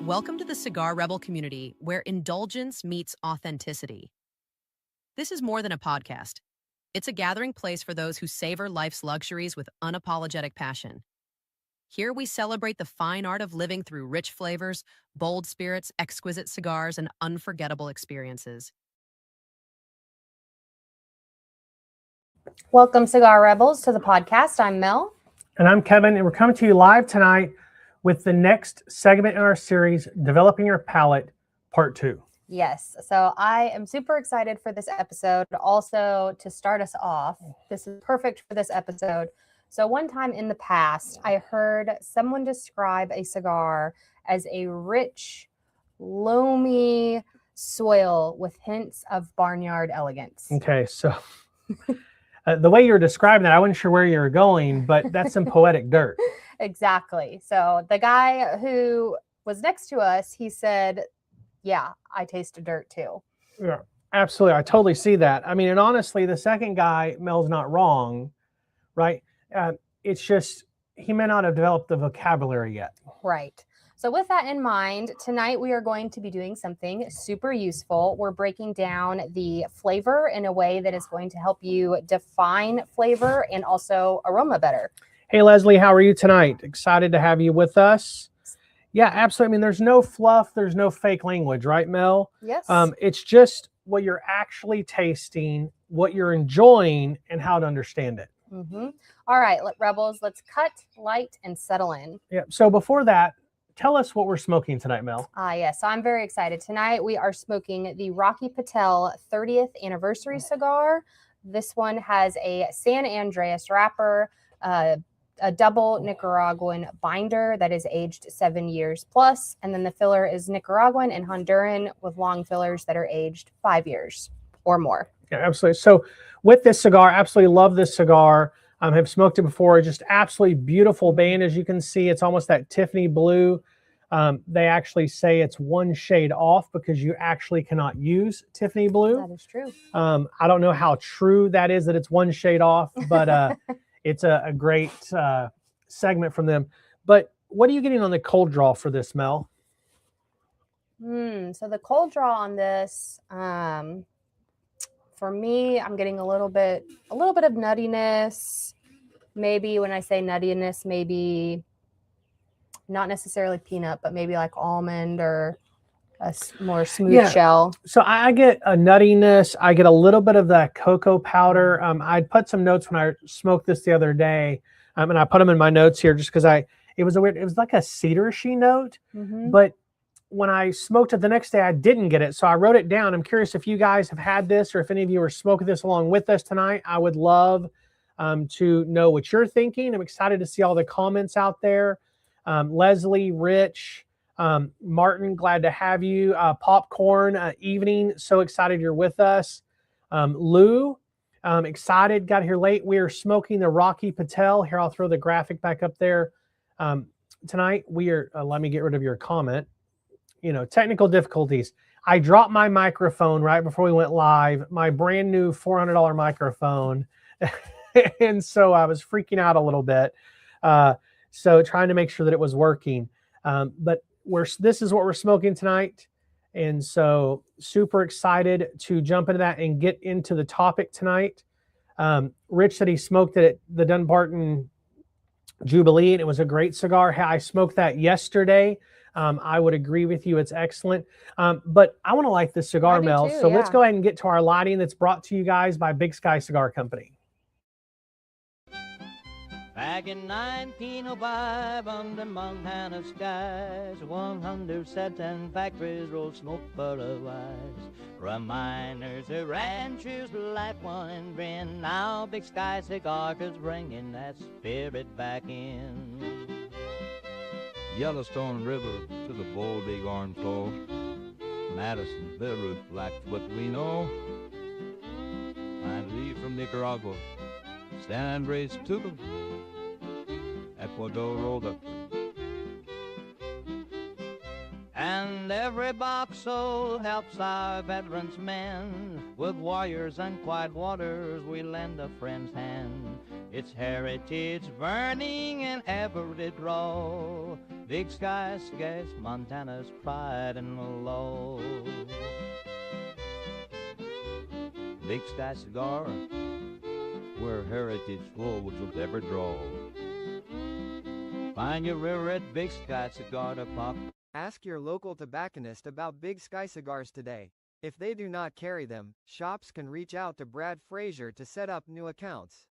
Welcome to the Cigar Rebel community, where indulgence meets authenticity. This is more than a podcast. It's a gathering place for those who savor life's luxuries with unapologetic passion. Here we celebrate the fine art of living through rich flavors, bold spirits, exquisite cigars, and unforgettable experiences. Welcome, Cigar Rebels, to the podcast. I'm Mel. And I'm Kevin, and we're coming to you live tonight with the next segment in our series, Developing Your Palate, Part 2. Yes, so I am super excited for this episode. Also, to start us off, this is perfect for this episode. So one time in the past, I heard someone describe a cigar as a rich, loamy soil with hints of barnyard elegance. Okay, so the way you were describing that, I wasn't sure where you were going, but that's some poetic dirt. Exactly. So the guy who was next to us, he said, yeah, I taste dirt too. Yeah, absolutely. I totally see that. I mean, and honestly, the second guy, Mel's not wrong, right? It's just, he may not have developed the vocabulary yet. Right. So with that in mind, tonight we are going to be doing something super useful. We're breaking down the flavor in a way that is going to help you define flavor and also aroma better. Hey, Leslie, how are you tonight? Excited to have you with us. Yeah, absolutely. I mean, there's no fluff. There's no fake language, right, Mel? Yes. It's just what you're actually tasting, what you're enjoying, and how to understand it. Mm-hmm. All right, Rebels, let's cut, light, and settle in. Yeah. So before that, tell us what we're smoking tonight, Mel. Yes, so I'm very excited. Tonight we are smoking the Rocky Patel 30th anniversary cigar. This one has a San Andreas wrapper, a double Nicaraguan binder that is aged 7 years plus, and then the filler is Nicaraguan and Honduran with long fillers that are aged 5 years or more. Yeah, absolutely. So with this cigar, absolutely love this cigar. Have smoked it before. Just absolutely beautiful band. As you can see, it's almost that Tiffany blue. They actually say it's one shade off because you actually cannot use Tiffany blue. That is true. I don't know how true that is that it's one shade off, but it's a great segment from them. But what are you getting on the cold draw for this, Mel? So the cold draw on this, for me, I'm getting a little bit of nuttiness. Maybe when I say nuttiness, maybe not necessarily peanut, but maybe like almond or a more smooth shell. So I get a nuttiness. I get a little bit of that cocoa powder. I put some notes when I smoked this the other day, and I put them in my notes here just because it was like a cedar-y note, but when I smoked it the next day, I didn't get it. So I wrote it down. I'm curious if you guys have had this or if any of you are smoking this along with us tonight. I would love to know what you're thinking. I'm excited to see all the comments out there. Leslie, Rich, Martin, glad to have you. Popcorn, Evening, so excited you're with us. Lou, excited, got here late. We are smoking the Rocky Patel. Here, I'll throw the graphic back up there. Tonight, we are, let me get rid of your comment. Technical difficulties. I dropped my microphone right before we went live, my brand new $400 microphone. And so I was freaking out a little bit. So trying to make sure that it was working. But this is what we're smoking tonight. And so super excited to jump into that and get into the topic tonight. Rich said he smoked it at the Dunbarton Jubilee, and it was a great cigar. I smoked that yesterday. I would agree with you. It's excellent. But I want to light this cigar, Mel. So let's go ahead and get to our lighting that's brought to you guys by Big Sky Cigar Company. Back in 1905, under Montana skies, 107 factories rolled smoke for a while. Reminders of ranchers, life one and grin. Now Big Sky Cigar is bringing that spirit back in. Yellowstone River to the bold bighorn flow. Madison, Beirut, like what we know. And leave from Nicaragua, San Andres to Ecuador rolled up. And every box soul helps our veterans men. With warriors and quiet waters, we lend a friend's hand. It's heritage burning in every draw. Big Sky Cigars, Montana's pride and law. Big Sky Cigar, where heritage flow which will ever draw. Find your rare red Big Sky Cigar to pop. Ask your local tobacconist about Big Sky cigars today. If they do not carry them, shops can reach out to Brad Frazier to set up new accounts.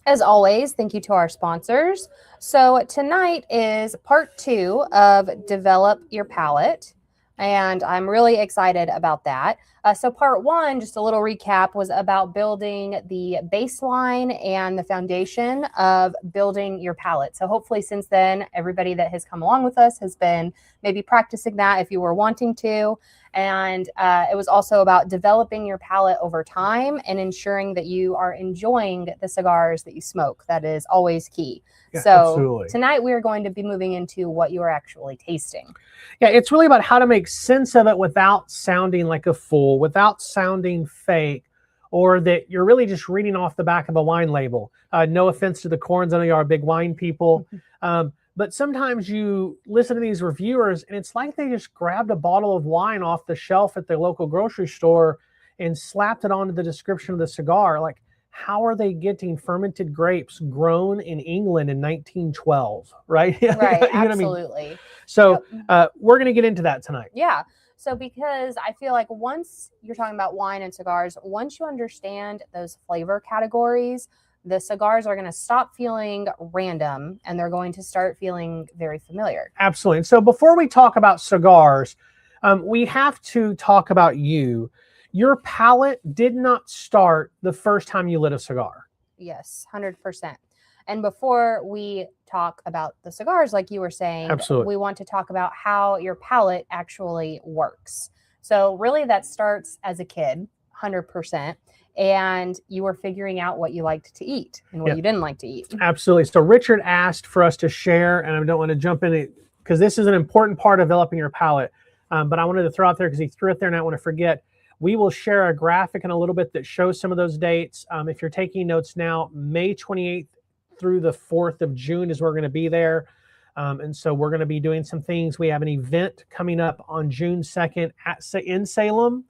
As always, thank you to our sponsors. So tonight is part 2 of Develop Your Palate, and I'm really excited about that. So part 1, just a little recap, was about building the baseline and the foundation of building your palate. So hopefully since then, everybody that has come along with us has been maybe practicing that if you were wanting to. And it was also about developing your palate over time and ensuring that you are enjoying the cigars that you smoke. That is always key. Yeah, so absolutely. Tonight we are going to be moving into what you are actually tasting. Yeah, it's really about how to make sense of it without sounding like a fool, without sounding fake, or that you're really just reading off the back of a wine label. No offense to the Corns, I know you are big wine people. But sometimes you listen to these reviewers and it's like they just grabbed a bottle of wine off the shelf at the local grocery store and slapped it onto the description of the cigar. Like, how are they getting fermented grapes grown in England in 1912, right? Right, You know what I mean? absolutely. So we're going to get into that tonight. Yeah. So because I feel like once you're talking about wine and cigars, once you understand those flavor categories, the cigars are going to stop feeling random and they're going to start feeling very familiar. Absolutely. And so before we talk about cigars, we have to talk about you. Your palate did not start the first time you lit a cigar. Yes, 100%. And before we talk about the cigars, like you were saying, Absolutely, we want to talk about how your palate actually works. So really that starts as a kid, 100%. And you were figuring out what you liked to eat and what you didn't like to eat. Absolutely. So Richard asked for us to share, and I don't want to jump in it because this is an important part of developing your palate. But I wanted to throw out there because he threw it there and I don't want to forget. We will share a graphic in a little bit that shows some of those dates. If you're taking notes now, May 28th through the 4th of June is where we're going to be there. And so we're going to be doing some things. We have an event coming up on June 2nd in Salem.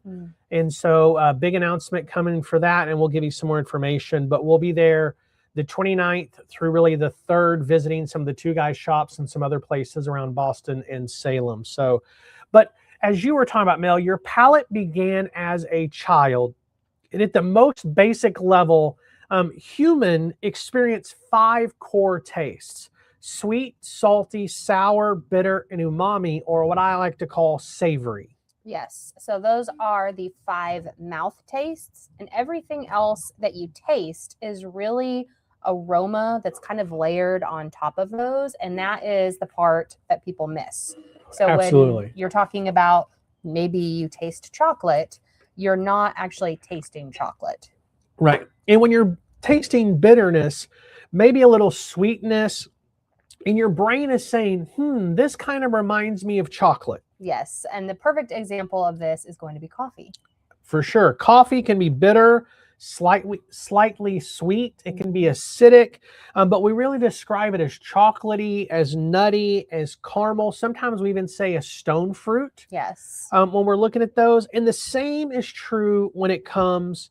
And so a big announcement coming for that, and we'll give you some more information. But we'll be there the 29th through really the 3rd, visiting some of the Two Guys shops and some other places around Boston and Salem. So, but as you were talking about, Mel, your palate began as a child. And at the most basic level, human experience 5 core tastes: sweet, salty, sour, bitter, and umami, or what I like to call savory. Yes. So those are the 5 mouth tastes, and everything else that you taste is really aroma that's kind of layered on top of those. And that is the part that people miss. So Absolutely. When you're talking about maybe you taste chocolate, you're not actually tasting chocolate. Right. And when you're tasting bitterness, maybe a little sweetness, and your brain is saying, this kind of reminds me of chocolate. Yes. And the perfect example of this is going to be coffee. For sure. Coffee can be bitter, slightly sweet. It can be acidic, but we really describe it as chocolatey, as nutty, as caramel. Sometimes we even say a stone fruit. Yes. When we're looking at those. And the same is true when it comes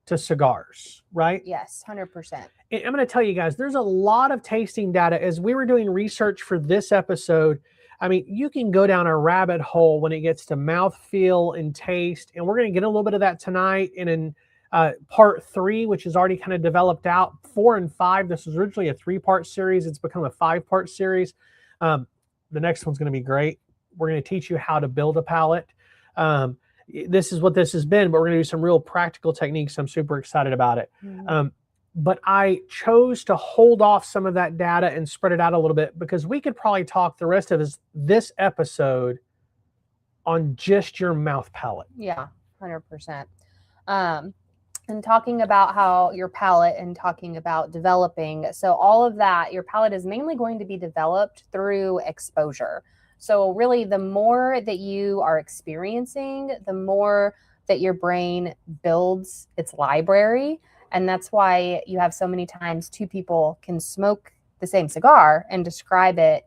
to cigars, right? Yes, 100%. And I'm going to tell you guys, there's a lot of tasting data. As we were doing research for this episode, I mean, you can go down a rabbit hole when it gets to mouthfeel and taste. And we're going to get a little bit of that tonight. And in part 3, which is already kind of developed out, 4 and 5. This was originally a 3-part series. It's become a 5-part series. The next one's going to be great. We're going to teach you how to build a palate. This is what this has been, but we're going to do some real practical techniques. I'm super excited about it. But I chose to hold off some of that data and spread it out a little bit because we could probably talk the rest of this episode on just your mouth palate. Yeah, 100%. And talking about how your palate and talking about developing. So all of that, your palate is mainly going to be developed through exposure. So really, the more that you are experiencing, the more that your brain builds its library. And that's why you have so many times 2 people can smoke the same cigar and describe it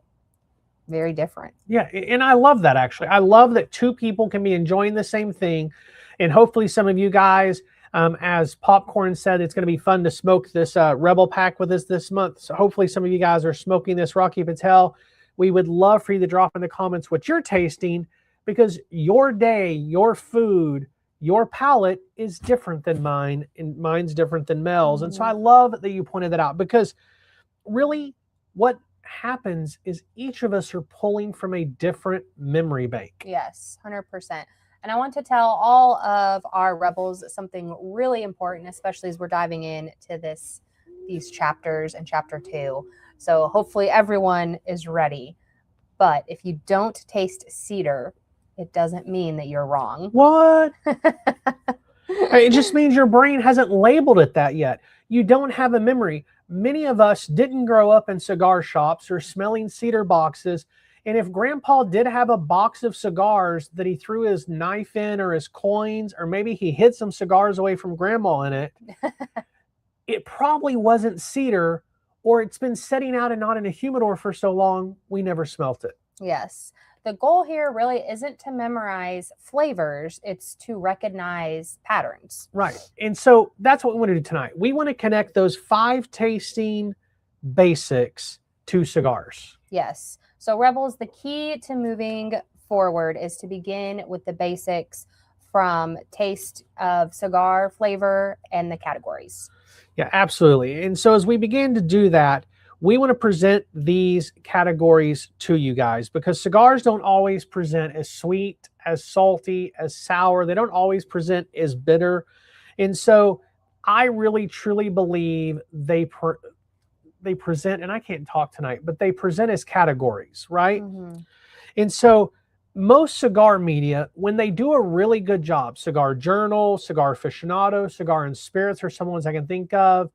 very different. Yeah, and I love that, actually. I love that two people can be enjoying the same thing. And hopefully some of you guys, as Popcorn said, it's going to be fun to smoke this Rebel pack with us this month. So hopefully some of you guys are smoking this Rocky Patel. We would love for you to drop in the comments what you're tasting, because your day, your food, your palate is different than mine, and mine's different than Mel's. And so I love that you pointed that out, because really what happens is each of us are pulling from a different memory bank. Yes, 100%. And I want to tell all of our Rebels something really important, especially as we're diving into these chapters and chapter 2. So hopefully everyone is ready. But if you don't taste cedar, it doesn't mean that you're wrong. What? It just means your brain hasn't labeled it that yet. You don't have a memory. Many of us didn't grow up in cigar shops or smelling cedar boxes. And if Grandpa did have a box of cigars that he threw his knife in, or his coins, or maybe he hid some cigars away from Grandma in it, it probably wasn't cedar, or it's been setting out and not in a humidor for so long, we never smelt it. Yes. The goal here really isn't to memorize flavors. It's to recognize patterns. Right. And so that's what we want to do tonight. We want to connect those 5 tasting basics to cigars. Yes. So Rebels, the key to moving forward is to begin with the basics from taste of cigar flavor and the categories. Yeah, absolutely. And so as we begin to do that, we want to present these categories to you guys, because cigars don't always present as sweet, as salty, as sour. They don't always present as bitter. And so I really, truly believe they present, and I can't talk tonight, but they present as categories, right? Mm-hmm. And so most cigar media, when they do a really good job, Cigar Journal, Cigar Aficionado, Cigar and Spirits are some ones I can think of.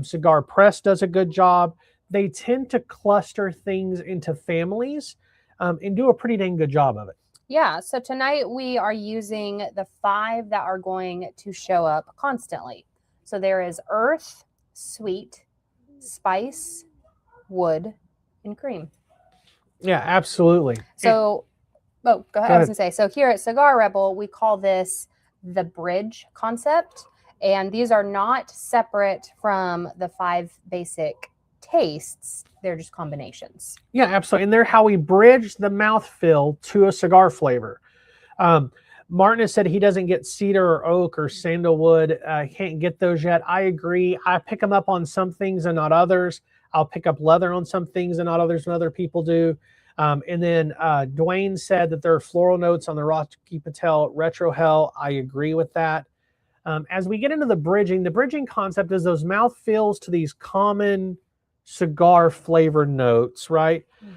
Cigar Press does a good job. They tend to cluster things into families and do a pretty dang good job of it. Yeah. So tonight we are using the 5 that are going to show up constantly. So there is earth, sweet, spice, wood, and cream. Yeah, absolutely. So, go ahead. I was going to say, so here at Cigar Rebel, we call this the bridge concept. And these are not separate from the 5 basic tastes. They're just combinations. Yeah, absolutely. And they're how we bridge the mouthfeel to a cigar flavor. Martin has said he doesn't get cedar or oak or sandalwood. Can't get those yet. I agree. I pick them up on some things and not others. I'll pick up leather on some things and not others when other people do. And then Dwayne said that there are floral notes on the Rocky Patel Retro Hell. I agree with that. As we get into the bridging concept is those mouthfeels to these common cigar flavored notes, right? Mm-hmm.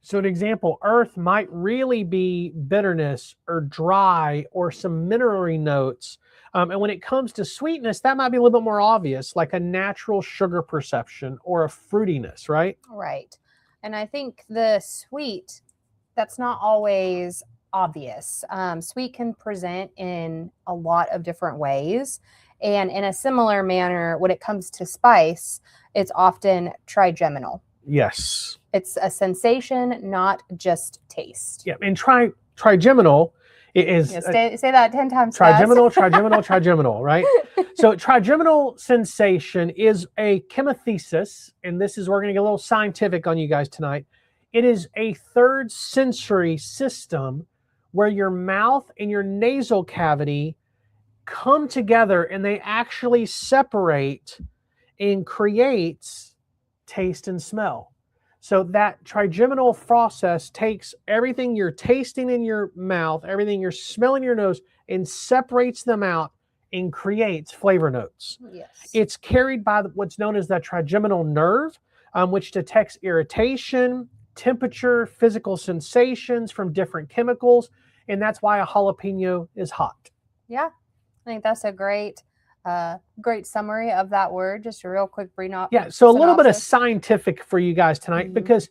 So an example, earth might really be bitterness or dry or some mineral notes. And when it comes to sweetness, that might be a little bit more obvious, like a natural sugar perception or a fruitiness, right? Right. And I think the sweet, that's not always obvious. Sweet can present in a lot of different ways. And in a similar manner, when it comes to spice, it's often trigeminal. Yes. It's a sensation, not just taste. Yeah, and trigeminal is... say that 10 times trigeminal, fast. trigeminal, right? So trigeminal sensation is a chemothesis, and this is, we're going to get a little scientific on you guys tonight. It is a third sensory system where your mouth and your nasal cavity come together and they actually separate and creates taste and smell. So that trigeminal process takes everything you're tasting in your mouth, everything you're smelling in your nose, and separates them out and creates flavor notes. Yes. It's carried by what's known as the trigeminal nerve, which detects irritation, temperature, physical sensations from different chemicals, and that's why a jalapeno is hot. Yeah, I think that's a great summary of that word. Just a real quick brief. Yeah, so a little bit of scientific for you guys tonight, because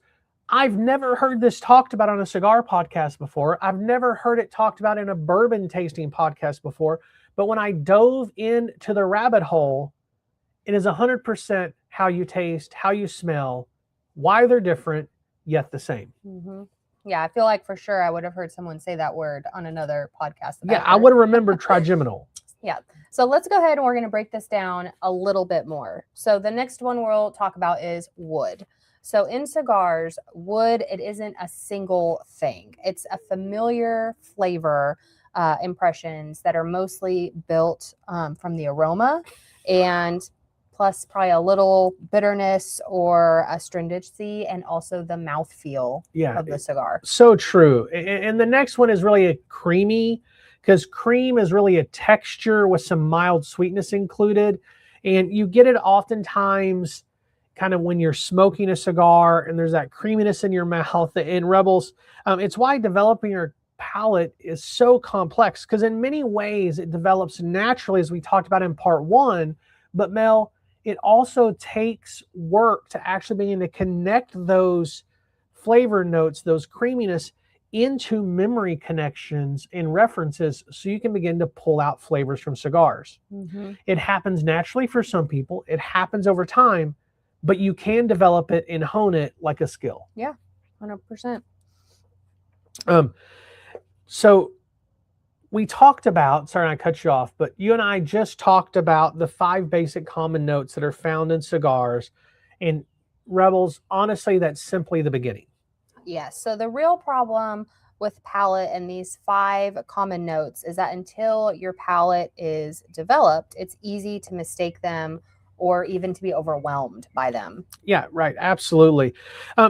I've never heard this talked about on a cigar podcast before. I've never heard it talked about in a bourbon tasting podcast before. But when I dove into the rabbit hole, it is 100% how you taste, how you smell, why they're different yet the same. Mm-hmm. Yeah, I feel like for sure I would have heard someone say that word on another podcast. Yeah, I would have remembered trigeminal. Yeah. So let's go ahead and we're going to break this down a little bit more. So the next one we'll talk about is wood. So in cigars, wood, it isn't a single thing. It's a familiar flavor impressions that are mostly built from the aroma and plus probably a little bitterness or astringency and also the mouthfeel of the cigar. So true. And the next one is really a creamy, because cream is really a texture with some mild sweetness included. And you get it oftentimes kind of when you're smoking a cigar and there's that creaminess in your mouth. In Rebels, it's why developing your palate is so complex, because in many ways it develops naturally, as we talked about in part 1. But Mel, it also takes work to actually begin to connect those flavor notes, those creaminess, into memory connections and references so you can begin to pull out flavors from cigars. Mm-hmm. It happens naturally for some people. It happens over time, but you can develop it and hone it like a skill. Yeah, 100%. So we talked about, sorry I cut you off, but you and I just talked about the 5 basic common notes that are found in cigars. And Rebels, honestly, that's simply the beginning. Yes. So the real problem with palate and these 5 common notes is that until your palate is developed, it's easy to mistake them or even to be overwhelmed by them. Yeah, right. Absolutely.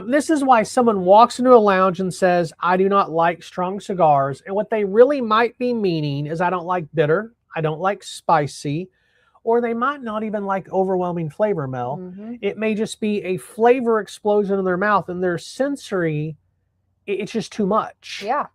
This is why someone walks into a lounge and says, I do not like strong cigars. And what they really might be meaning is I don't like bitter, I don't like spicy, or they might not even like overwhelming flavor, Mel. Mm-hmm. It may just be a flavor explosion in their mouth and their sensory, it's just too much. Yeah.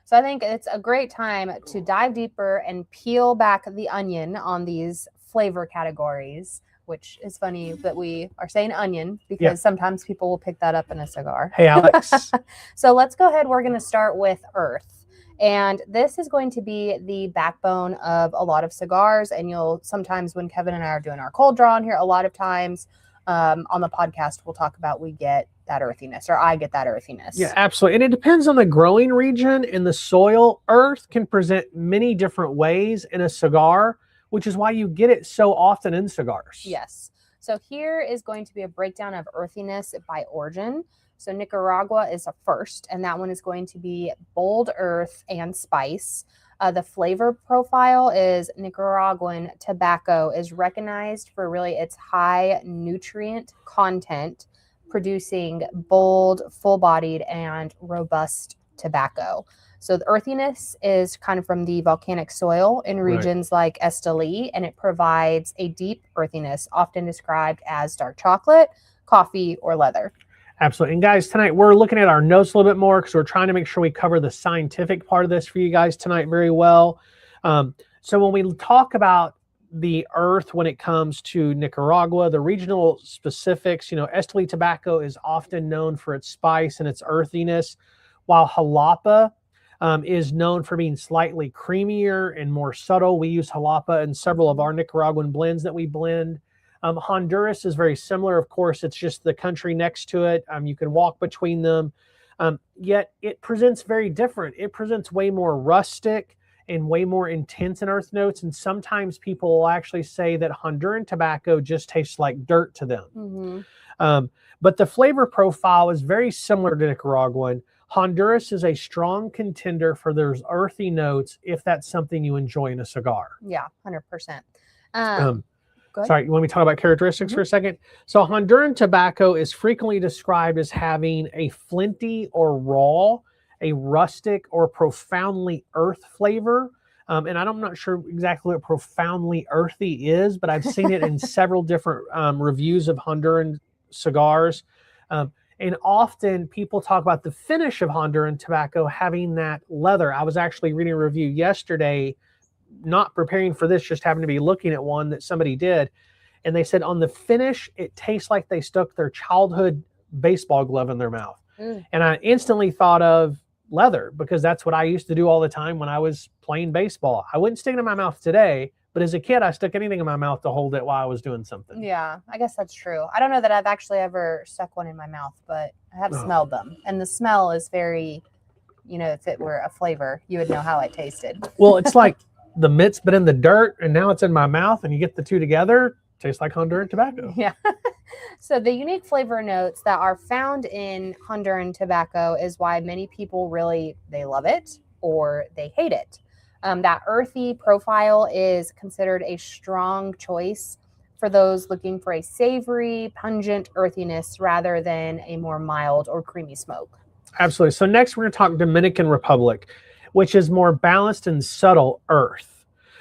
So I think it's a great time to dive deeper and peel back the onion on these flavor categories, which is funny that we are saying onion because sometimes people will pick that up in a cigar. Hey, Alex. So let's go ahead. We're going to start with earth. And this is going to be the backbone of a lot of cigars. And you'll sometimes, when Kevin and I are doing our cold draw on here, a lot of times on the podcast, we'll talk about we get that earthiness, or I get that earthiness. Yeah, absolutely. And it depends on the growing region and the soil. Earth can present many different ways in a cigar, which is why you get it so often in cigars. Yes. So here is going to be a breakdown of earthiness by origin. So Nicaragua is a first, and that one is going to be bold earth and spice. The flavor profile is Nicaraguan tobacco is recognized for really its high nutrient content, producing bold, full-bodied, and robust tobacco. So the earthiness is kind of from the volcanic soil in regions like Esteli, and it provides a deep earthiness, often described as dark chocolate, coffee, or leather. Absolutely. And guys, tonight we're looking at our notes a little bit more because we're trying to make sure we cover the scientific part of this for you guys tonight very well. So when we talk about the earth when it comes to Nicaragua, the regional specifics, Esteli tobacco is often known for its spice and its earthiness, while Jalapa is known for being slightly creamier and more subtle. We use Jalapa in several of our Nicaraguan blends that we blend. Honduras is very similar. Of course, it's just the country next to it. You can walk between them. Yet it presents very different. It presents way more rustic and way more intense in earth notes. And sometimes people will actually say that Honduran tobacco just tastes like dirt to them. Mm-hmm. But the flavor profile is very similar to Nicaraguan. Honduras is a strong contender for those earthy notes if that's something you enjoy in a cigar. Yeah, 100%. Sorry, you want me to talk about characteristics for a second? So Honduran tobacco is frequently described as having a flinty or raw, a rustic or profoundly earth flavor. And I'm not sure exactly what profoundly earthy is, but I've seen it in several different reviews of Honduran cigars. And often people talk about the finish of Honduran tobacco having that leather. I was actually reading a review yesterday, not preparing for this, just happened to be looking at one that somebody did. And they said on the finish, it tastes like they stuck their childhood baseball glove in their mouth. And I instantly thought of leather because that's what I used to do all the time when I was playing baseball. I wouldn't stick it in my mouth today, But as a kid, I stuck anything in my mouth to hold it while I was doing something. Yeah, I guess that's true. I don't know that I've actually ever stuck one in my mouth, but I have smelled them. And the smell is very, if it were a flavor, you would know how it tasted. Well, it's like the mitt's been in the dirt and now it's in my mouth, and you get the two together, tastes like Honduran tobacco. Yeah. So the unique flavor notes that are found in Honduran tobacco is why many people they love it or they hate it. That earthy profile is considered a strong choice for those looking for a savory, pungent earthiness rather than a more mild or creamy smoke. Absolutely. So next we're going to talk Dominican Republic, which is more balanced and subtle earth.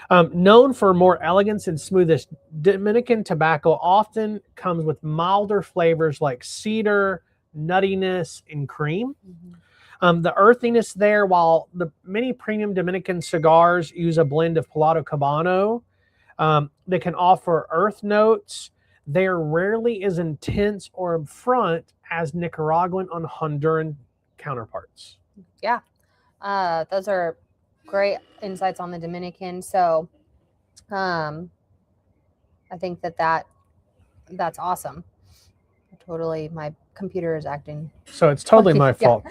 Known for more elegance and smoothness, Dominican tobacco often comes with milder flavors like cedar, nuttiness, and cream. Mm-hmm. The earthiness there, while the many premium Dominican cigars use a blend of Piloto Cabano, they can offer earth notes. They're rarely as intense or upfront as Nicaraguan and Honduran counterparts. Yeah, those are great insights on the Dominican. So I think that's awesome. Totally, my computer is acting. So it's totally my fault.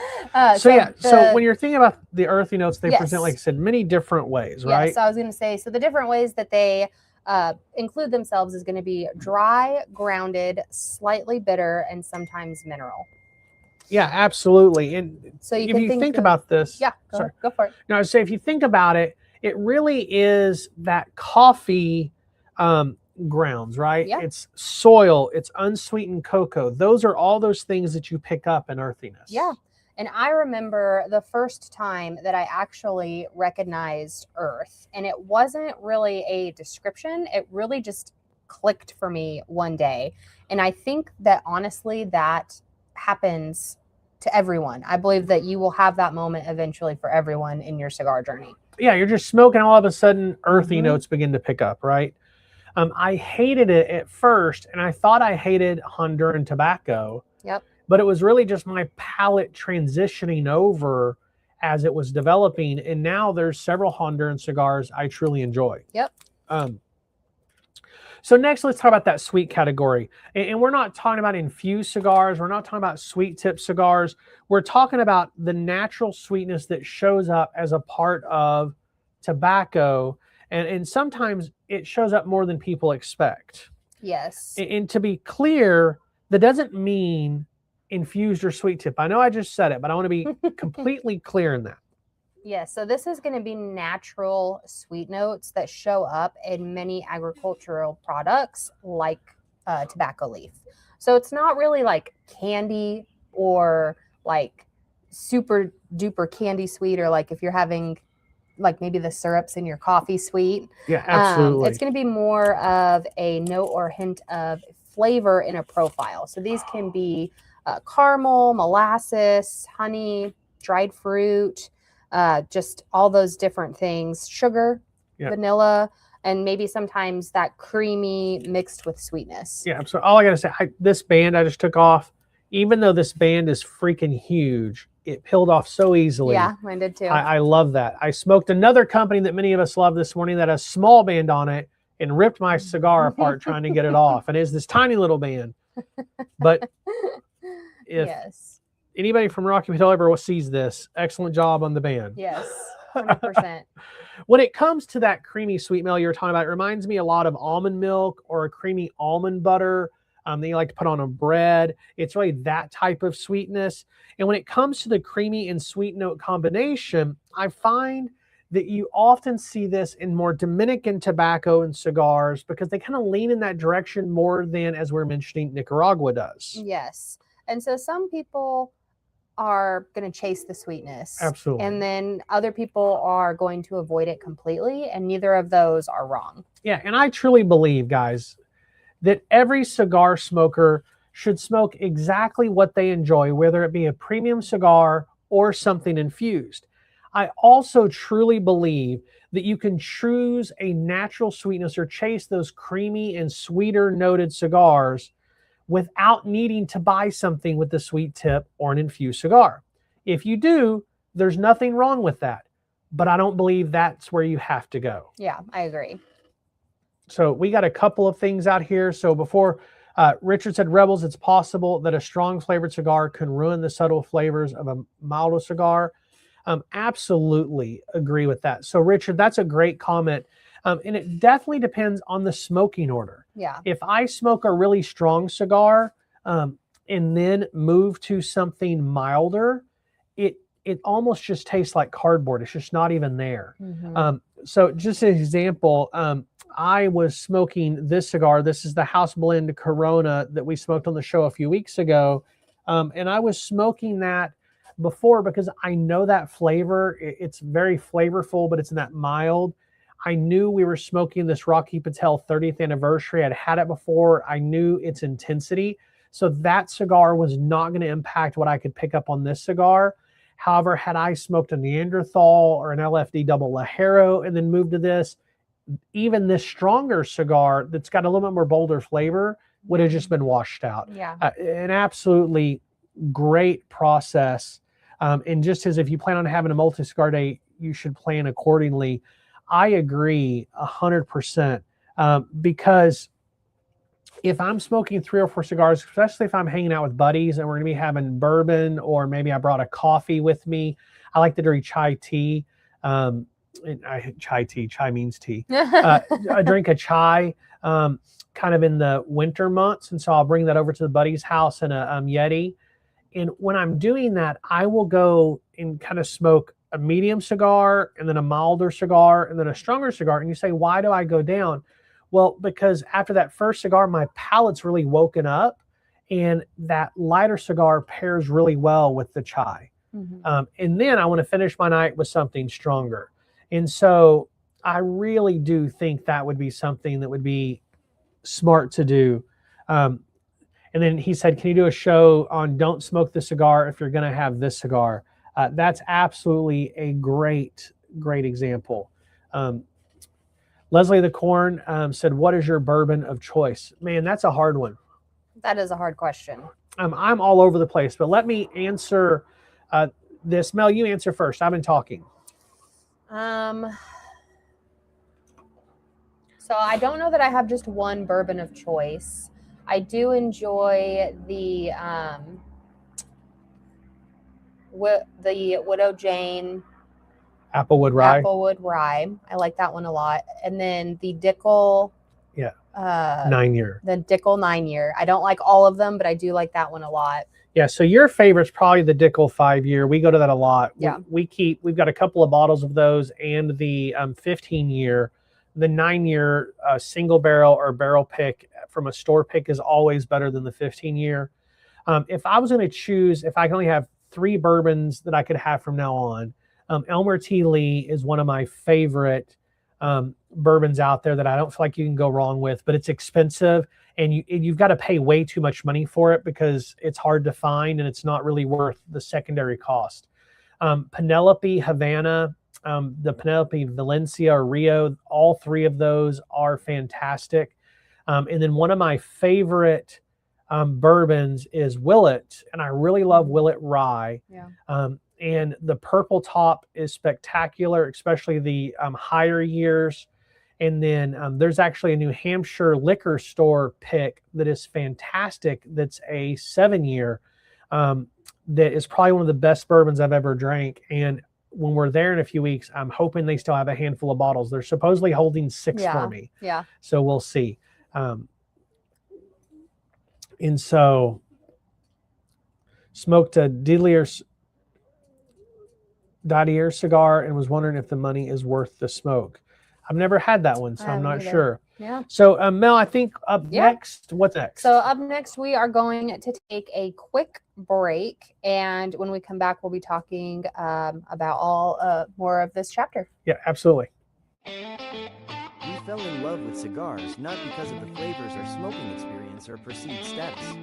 So when you're thinking about the earthy notes, they present, like I said, many different ways, right? Yes, I was going to say, so the different ways that they include themselves is going to be dry, grounded, slightly bitter, and sometimes mineral. Yeah, absolutely. And so if you think about this, go for it. No, I would say if you think about it, it really is that coffee grounds, right? Yeah. It's soil, it's unsweetened cocoa. Those are all those things that you pick up in earthiness. Yeah. And I remember the first time that I actually recognized earth, and it wasn't really a description. It really just clicked for me one day. And I think that honestly, that happens to everyone. I believe that you will have that moment eventually for everyone in your cigar journey. Yeah, you're just smoking, all of a sudden earthy notes begin to pick up, right? I hated it at first, and I thought I hated Honduran tobacco. Yep. But it was really just my palate transitioning over as it was developing. And now there's several Honduran cigars I truly enjoy. Yep. So next, let's talk about that sweet category. And we're not talking about infused cigars. We're not talking about sweet tip cigars. We're talking about the natural sweetness that shows up as a part of tobacco. And sometimes it shows up more than people expect. Yes. And to be clear, that doesn't mean infused or sweet tip. I know I just said it, but I want to be completely clear in that. Yeah, so this is going to be natural sweet notes that show up in many agricultural products like tobacco leaf. So it's not really like candy or like super duper candy sweet, or like if you're having like maybe the syrups in your coffee sweet. Yeah, absolutely. It's going to be more of a note or hint of flavor in a profile. So these can be caramel, molasses, honey, dried fruit, just all those different things, sugar, vanilla, and maybe sometimes that creamy mixed with sweetness. Yeah, so all I got to say, this band I just took off, even though this band is freaking huge, it peeled off so easily. Yeah, mine did too. I love that. I smoked another company that many of us love this morning that has a small band on it and ripped my cigar apart trying to get it off. And it's this tiny little band. But if anybody from Rocky Patel ever sees this, excellent job on the band. Yes, 100%. When it comes to that creamy sweet milk you're talking about, it reminds me a lot of almond milk or a creamy almond butter that you like to put on a bread. It's really that type of sweetness. And when it comes to the creamy and sweet note combination, I find that you often see this in more Dominican tobacco and cigars because they kind of lean in that direction more than, as we're mentioning, Nicaragua does. Yes. And so some people are going to chase the sweetness. Absolutely. And then other people are going to avoid it completely. And neither of those are wrong. Yeah. And I truly believe, guys, that every cigar smoker should smoke exactly what they enjoy, whether it be a premium cigar or something infused. I also truly believe that you can choose a natural sweetness or chase those creamy and sweeter noted cigars without needing to buy something with the sweet tip or an infused cigar. If you do, there's nothing wrong with that. But I don't believe that's where you have to go. Yeah, I agree. So we got a couple of things out here. So before Richard said, Rebels, it's possible that a strong flavored cigar can ruin the subtle flavors of a milder cigar. Absolutely agree with that. So Richard, that's a great comment. And it definitely depends on the smoking order. Yeah. If I smoke a really strong cigar and then move to something milder, it almost just tastes like cardboard. It's just not even there. So just an example, I was smoking this cigar. This is the House Blend Corona that we smoked on the show a few weeks ago. And I was smoking that before because I know that flavor. It's very flavorful, but it's not mild. I knew we were smoking this Rocky Patel 30th anniversary. I'd had it before. I knew its intensity. So that cigar was not going to impact what I could pick up on this cigar. However, had I smoked a Neanderthal or an LFD double Lajero and then moved to this, even this stronger cigar that's got a little bit more bolder flavor would have just been washed out. Yeah. An absolutely great process. And just as if you plan on having a multi-cigar day, you should plan accordingly. I agree 100% because if I'm smoking 3 or 4 cigars, especially if I'm hanging out with buddies and we're going to be having bourbon, or maybe I brought a coffee with me. I like to drink chai tea. Chai means tea. I drink a chai kind of in the winter months. And so I'll bring that over to the buddy's house in a Yeti. And when I'm doing that, I will go and kind of smoke a medium cigar and then a milder cigar and then a stronger cigar. And you say, why do I go down? Well, because after that first cigar, my palate's really woken up and that lighter cigar pairs really well with the chai. And then I want to finish my night with something stronger. And so I really do think that would be something that would be smart to do. And then he said, can you do a show on don't smoke the cigar if you're going to have this cigar? That's absolutely a great example. Leslie the Corn said, what is your bourbon of choice? Man, that's a hard one. That is a hard question. I'm all over the place, but let me answer this. Mel, you answer first. I've been talking. So I don't know that I have just one bourbon of choice. I do enjoy the Widow Jane Applewood Rye. I like that one a lot. And then the Dickel. Yeah. 9 year. The Dickel 9 year. I don't like all of them, but I do like that one a lot. Yeah. So your favorite's probably the Dickel 5 year. We go to that a lot. Yeah. We've got a couple of bottles of those and the 15 year. The 9 year single barrel or barrel pick from a store pick is always better than the 15 year. If I was going to choose, if I can only have 3 bourbons that I could have from now on, Elmer T. Lee is one of my favorite bourbons out there that I don't feel like you can go wrong with, but it's expensive and you've got to pay way too much money for it because it's hard to find and it's not really worth the secondary cost. Penelope Havana, the Penelope Valencia or Rio, all 3 of those are fantastic. And then one of my favorite bourbons is Willet, and I really love Willet Rye. Yeah. And the purple top is spectacular, especially the higher years. And then there's actually a New Hampshire liquor store pick that is fantastic. That's a 7 year that is probably one of the best bourbons I've ever drank. And when we're there in a few weeks, I'm hoping they still have a handful of bottles. They're supposedly holding 6 for me. Yeah. So we'll see. And so smoked a Dadier cigar and was wondering if the money is worth the smoke. I've never had that one, so I'm not sure. Yeah. So Mel, I think up next, what's next? So up next, we are going to take a quick break. And when we come back, we'll be talking about all more of this chapter. Yeah, absolutely. We fell in love with cigars not because of the flavors or smoking experience or perceived status,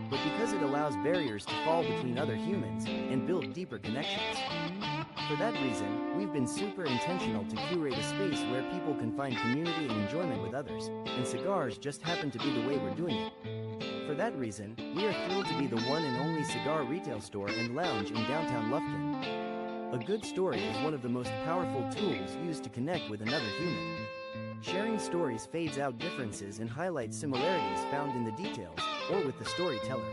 but because it allows barriers to fall between other humans and build deeper connections. For that reason, we've been super intentional to curate a space where people can find community and enjoyment with others, and cigars just happen to be the way we're doing it. For that reason, we are thrilled to be the one and only cigar retail store and lounge in downtown Lufkin. A good story is one of the most powerful tools used to connect with another human. Sharing stories fades out differences and highlights similarities found in the details, or with the storyteller.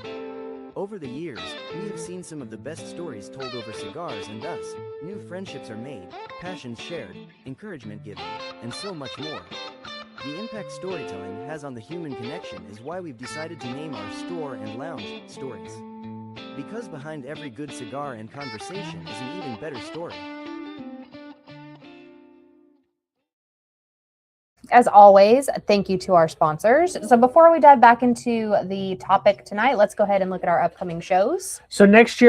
Over the years, we have seen some of the best stories told over cigars, and thus, new friendships are made, passions shared, encouragement given, and so much more. The impact storytelling has on the human connection is why we've decided to name our store and lounge Stories. Because behind every good cigar and conversation is an even better story. As always, thank you to our sponsors. So before we dive back into the topic tonight, let's go ahead and look at our upcoming shows. So next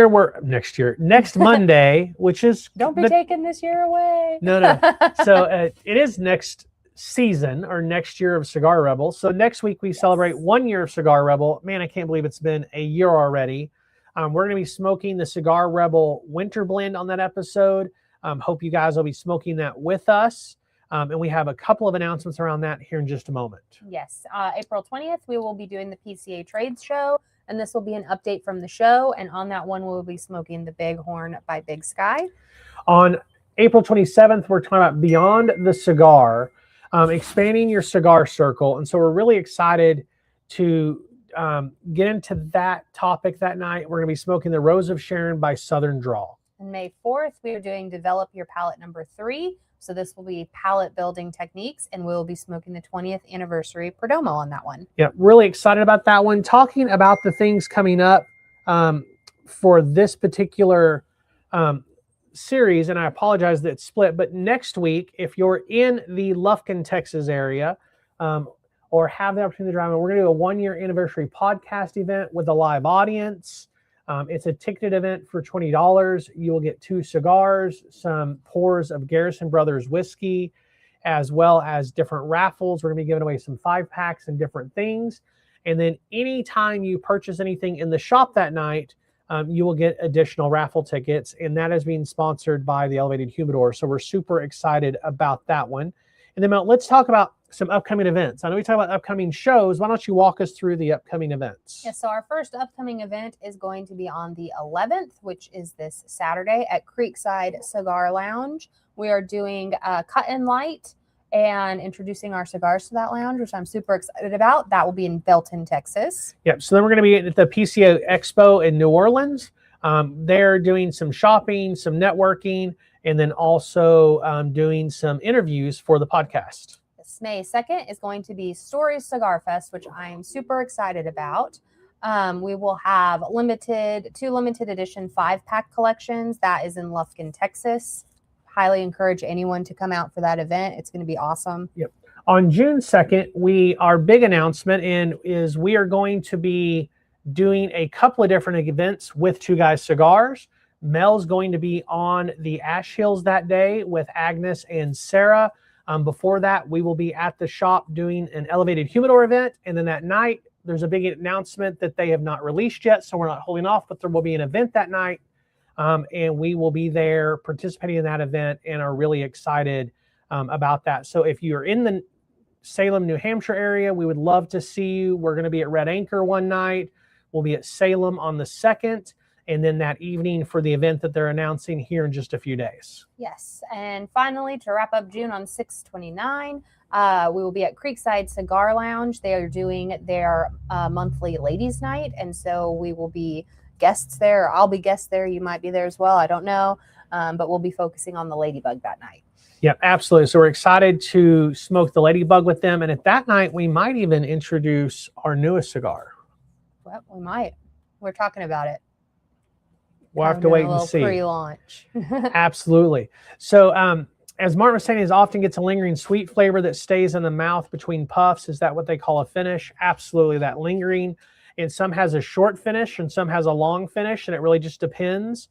Monday, which is Don't be taking this year away. No. So it is next season or next year of Cigar Rebel. So next week we celebrate 1 year of Cigar Rebel. Man, I can't believe it's been a year already. We're going to be smoking the Cigar Rebel Winter Blend on that episode. Hope you guys will be smoking that with us. And we have a couple of announcements around that here in just a moment. Yes. April 20th, we will be doing the PCA Trades Show, and this will be an update from the show. And on that one, we'll be smoking the Bighorn by Big Sky. On April 27th, we're talking about Beyond the Cigar, expanding your cigar circle. And so we're really excited to get into that topic that night. We're going to be smoking the Rose of Sharon by Southern Draw. On May 4th, we are doing Develop Your Palate number 3. So this will be palate building techniques, and we'll be smoking the 20th anniversary Perdomo on that one. Yeah, really excited about that one. Talking about the things coming up for this particular series, and I apologize that it's split, but next week, if you're in the Lufkin, Texas area, or have the opportunity to drive in, we're going to do a 1 year anniversary podcast event with a live audience. It's a ticketed event for $20. You will get 2 cigars, some pours of Garrison Brothers whiskey, as well as different raffles. We're going to be giving away some 5-packs and different things. And then anytime you purchase anything in the shop that night, you will get additional raffle tickets. And that is being sponsored by the Elevated Humidor. So we're super excited about that one. And then let's talk about some upcoming events. I know we talk about upcoming shows. Why don't you walk us through the upcoming events? Yeah, so our first upcoming event is going to be on the 11th, which is this Saturday at Creekside Cigar Lounge. We are doing Cut and Light and introducing our cigars to that lounge, which I'm super excited about. That will be in Belton, Texas. Yep. So then we're going to be at the PCA Expo in New Orleans. They're doing some shopping, some networking, and then also doing some interviews for the podcast. May 2nd is going to be Stories Cigar Fest, which I am super excited about. We will have two limited edition 5-pack collections. That is in Lufkin, Texas. Highly encourage anyone to come out for that event. It's going to be awesome. Yep. On June 2nd, our big announcement is we are going to be doing a couple of different events with Two Guys Cigars. Mel's going to be on the Ash Hills that day with Agnes and Sarah. Before that, we will be at the shop doing an Elevated Humidor event. And then that night, there's a big announcement that they have not released yet, so we're not holding off, but there will be an event that night. And we will be there participating in that event and are really excited about that. So if you're in the Salem, New Hampshire area, we would love to see you. We're going to be at Red Anchor one night. We'll be at Salem on the 2nd. And then that evening for the event that they're announcing here in just a few days. Yes. And finally, to wrap up June on 6/29, we will be at Creekside Cigar Lounge. They are doing their monthly ladies' night. And so we will be guests there. I'll be guests there. You might be there as well. I don't know. But we'll be focusing on the Ladybug that night. Yeah, absolutely. So we're excited to smoke the Ladybug with them. And at that night, we might even introduce our newest cigar. Well, we might. We're talking about it. We'll have to wait and see. Pre-launch. Absolutely. So as Martin was saying, it often gets a lingering sweet flavor that stays in the mouth between puffs. Is that what they call a finish? Absolutely, that lingering. And some has a short finish and some has a long finish, and it really just depends.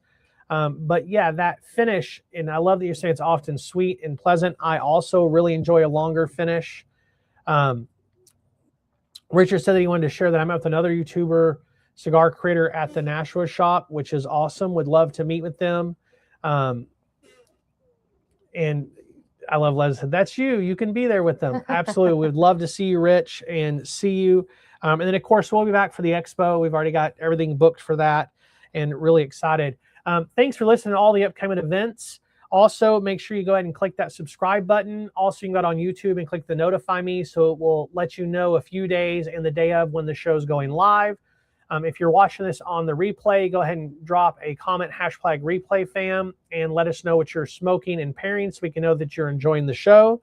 But yeah, that finish, and I love that you're saying it's often sweet and pleasant. I also really enjoy a longer finish. Richard said that he wanted to share that I'm with another YouTuber cigar creator at the Nashua shop, which is awesome. Would love to meet with them. And I love Les said, that's you. You can be there with them. Absolutely. We'd love to see you, Rich, and see you. And then, of course, we'll be back for the expo. We've already got everything booked for that and really excited. Thanks for listening to all the upcoming events. Also, make sure you go ahead and click that subscribe button. Also, you can go on YouTube and click the notify me, so it will let you know a few days and the day of when the show's going live. If you're watching this on the replay, go ahead and drop a comment, #replay_fam, and let us know what you're smoking and pairing so we can know that you're enjoying the show.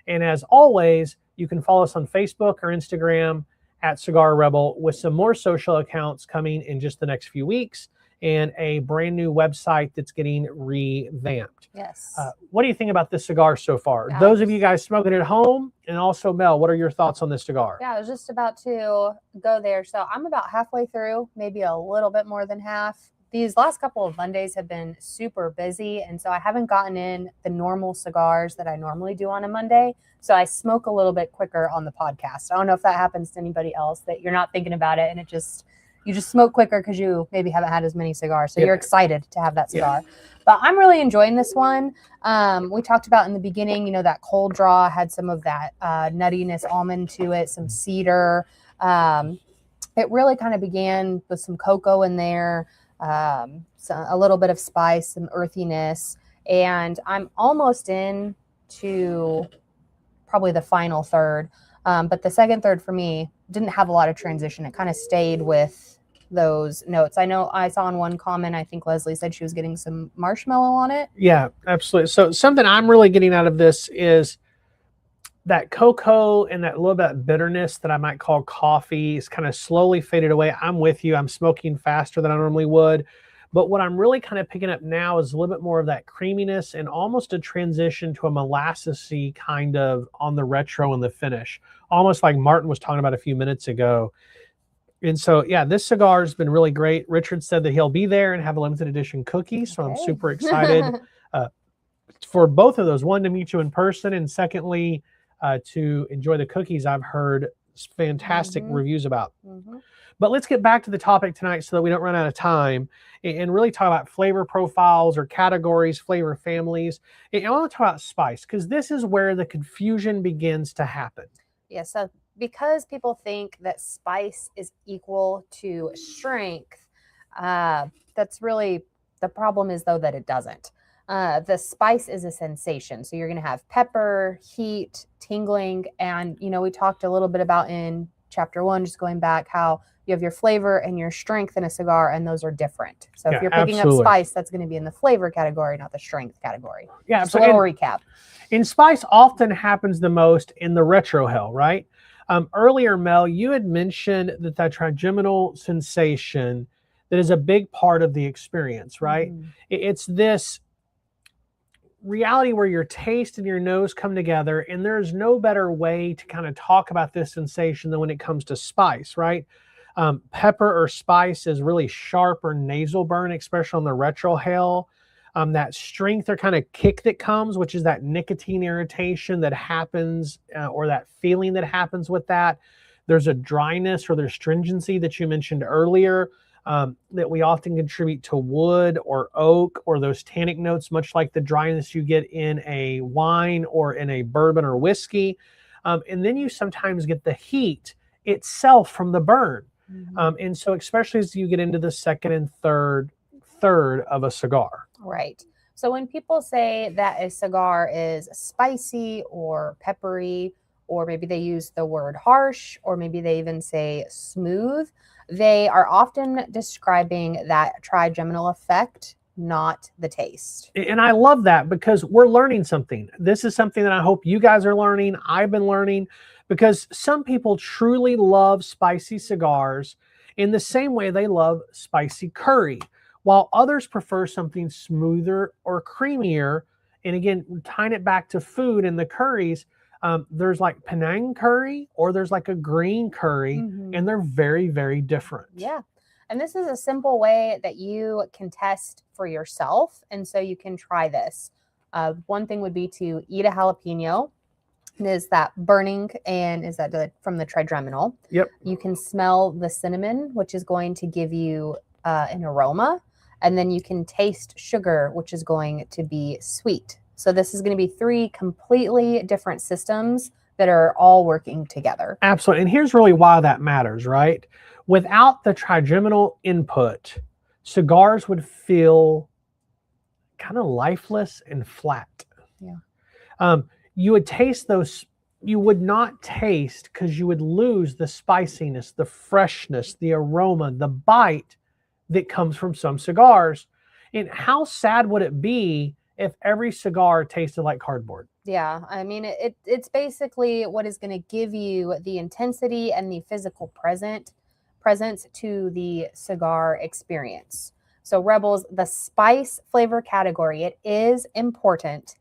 And as always, you can follow us on Facebook or Instagram at Cigar Rebel, with some more social accounts coming in just the next few weeks, and a brand new website that's getting revamped. Yes. What do you think about this cigar so far? Yeah, Those of you guys smoking at home, and also Mel, what are your thoughts on this cigar? Yeah, I was just about to go there. So I'm about halfway through, maybe a little bit more than half. These last couple of Mondays have been super busy, and so I haven't gotten in the normal cigars that I normally do on a Monday. So I smoke a little bit quicker on the podcast. I don't know if that happens to anybody else, that you're not thinking about it and you just smoke quicker because you maybe haven't had as many cigars. So you're excited to have that cigar. Yeah. But I'm really enjoying this one. We talked about in the beginning, that cold draw had some of that nuttiness, almond to it, some cedar. It really kind of began with some cocoa in there, a little bit of spice, some earthiness. And I'm almost in to probably the final third. But the second third for me didn't have a lot of transition. It kind of stayed with those notes. I know I saw in one comment, I think Leslie said she was getting some marshmallow on it. Yeah, absolutely. So something I'm really getting out of this is that cocoa and that little bit of bitterness that I might call coffee is kind of slowly faded away. I'm with you. I'm smoking faster than I normally would. But what I'm really kind of picking up now is a little bit more of that creaminess and almost a transition to a molassesy kind of on the retro and the finish, almost like Martin was talking about a few minutes ago. And so, yeah, this cigar has been really great. Richard said that he'll be there and have a limited edition cookie. So I'm super excited for both of those. One, to meet you in person, and secondly, to enjoy the cookies I've heard fantastic reviews about. But let's get back to the topic tonight so that we don't run out of time, and really talk about flavor profiles or categories, flavor families. And I want to talk about spice, because this is where the confusion begins to happen. Yeah, so because people think that spice is equal to strength, that's really, the problem is though that it doesn't. The spice is a sensation. So you're going to have pepper, heat, tingling. And, we talked a little bit about in chapter 1, just going back, how you have your flavor and your strength in a cigar, and those are different. So if you're picking up spice, that's going to be in the flavor category, not the strength category. Yeah, just a little recap. And spice often happens the most in the retrohale, right? Earlier, Mel, you had mentioned that trigeminal sensation that is a big part of the experience, right? It's this reality where your taste and your nose come together, and there's no better way to kind of talk about this sensation than when it comes to spice, right? Pepper or spice is really sharp or nasal burn, especially on the retrohale. That strength or kind of kick that comes, which is that nicotine irritation that happens, or that feeling that happens with that. There's a dryness or there's stringency that you mentioned earlier, that we often contribute to wood or oak, or those tannic notes, much like the dryness you get in a wine or in a bourbon or whiskey. And then you sometimes get the heat itself from the burn. And so especially as you get into the second and third of a cigar. Right. So when people say that a cigar is spicy or peppery, or maybe they use the word harsh, or maybe they even say smooth, they are often describing that trigeminal effect, not the taste. And I love that, because we're learning something. This is something that I hope you guys are learning. I've been learning, because some people truly love spicy cigars in the same way they love spicy curry, while others prefer something smoother or creamier. And again, tying it back to food and the curries, there's like Penang curry, or there's like a green curry, and they're very, very different. Yeah. And this is a simple way that you can test for yourself. And so you can try this. One thing would be to eat a jalapeno. Is that burning, and is that from the trigeminal? Yep. You can smell the cinnamon, which is going to give you an aroma. And then you can taste sugar, which is going to be sweet. So this is going to be 3 completely different systems that are all working together. Absolutely. And here's really why that matters, right? Without the trigeminal input, cigars would feel kind of lifeless and flat. Yeah. You would taste those, you would not taste because you would lose the spiciness, the freshness, the aroma, the bite that comes from some cigars. And how sad would it be if every cigar tasted like cardboard? Yeah, I mean, it's basically what is going to give you the intensity and the physical presence to the cigar experience. So Rebels, the spice flavor category, it is important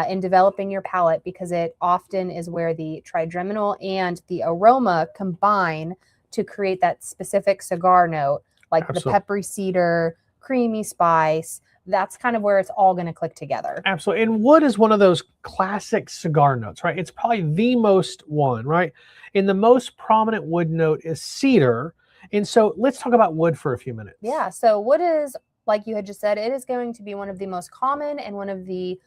in developing your palate because it often is where the trigeminal and the aroma combine to create that specific cigar note, like Absolutely. the peppery cedar, creamy spice. That's kind of where it's all going to click together. Absolutely. And wood is one of those classic cigar notes, right? It's probably the most one, right? And the most prominent wood note is cedar. And so let's talk about wood for a few minutes. Yeah. So wood is, like you had just said, it is going to be one of the most common and one of the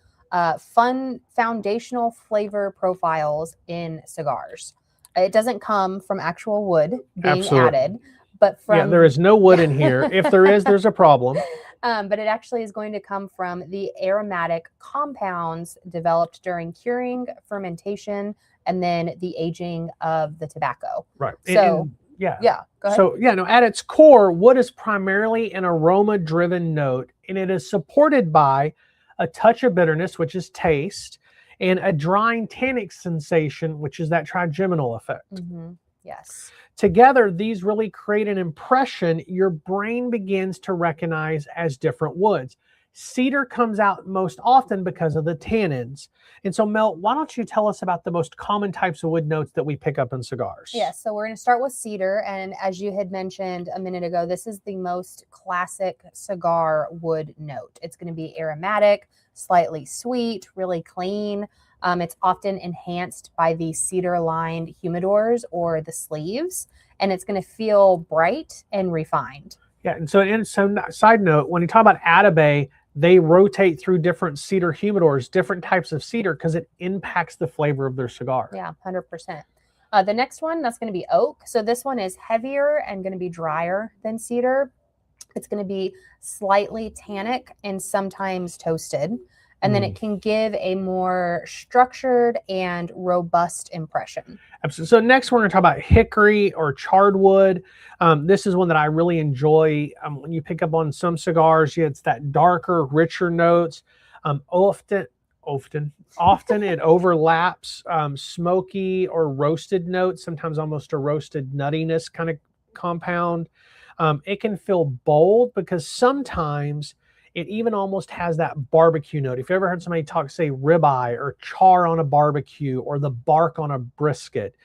fun foundational flavor profiles in cigars. It doesn't come from actual wood being added, but from... there is no wood in here. If there is, there's a problem. But it actually is going to come from the aromatic compounds developed during curing, fermentation, and then the aging of the tobacco. Right. So, yeah. Go ahead. So, at its core, wood is primarily an aroma-driven note, and it is supported by a touch of bitterness, which is taste, and a drying tannic sensation, which is that trigeminal effect. Mm-hmm. Yes. Together, these really create an impression your brain begins to recognize as different woods. Cedar comes out most often because of the tannins. And so, Mel, why don't you tell us about the most common types of wood notes that we pick up in cigars? Yes, so we're going to start with cedar. And as you had mentioned a minute ago, this is the most classic cigar wood note. It's going to be aromatic, slightly sweet, really clean. It's often enhanced by the cedar-lined humidors or the sleeves, and it's going to feel bright and refined. Yeah, and so side note, when you talk about Atabey, they rotate through different cedar humidors, different types of cedar, because it impacts the flavor of their cigar. Yeah, 100%. The next one, that's going to be oak. So this one is heavier and going to be drier than cedar. It's going to be slightly tannic and sometimes toasted. And then it can give a more structured and robust impression. Absolutely. So next we're going to talk about hickory or charred wood. This is one that I really enjoy. When you pick up on some cigars, it's that darker, richer notes. Often it overlaps smoky or roasted notes, sometimes almost a roasted nuttiness kind of compound. It can feel bold because sometimes it even almost has that barbecue note. If you ever heard somebody talk, say, ribeye or char on a barbecue or the bark on a brisket,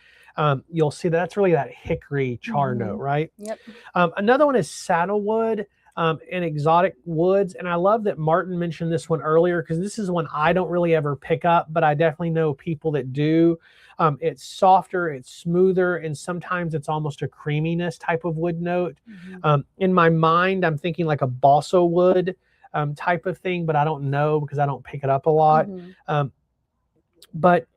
you'll see that's really that hickory char note, right? Yep. Another one is saddlewood and exotic woods. And I love that Martin mentioned this one earlier because this is one I don't really ever pick up, but I definitely know people that do. It's softer, it's smoother, and sometimes it's almost a creaminess type of wood note. In my mind, I'm thinking like a balsa wood type of thing, but I don't know because I don't pick it up a lot. But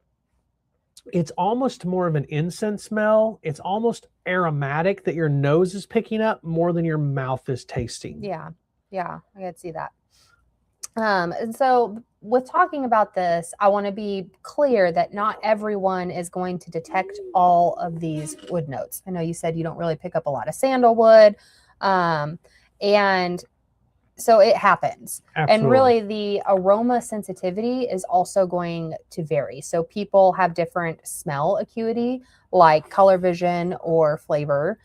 it's almost more of an incense smell. It's almost aromatic that your nose is picking up more than your mouth is tasting. Yeah, I could see that. And so with talking about this, I want to be clear that not everyone is going to detect all of these wood notes. I know you said you don't really pick up a lot of sandalwood, and so it happens. Absolutely. And really the aroma sensitivity is also going to vary. So people have different smell acuity, like color vision or flavor.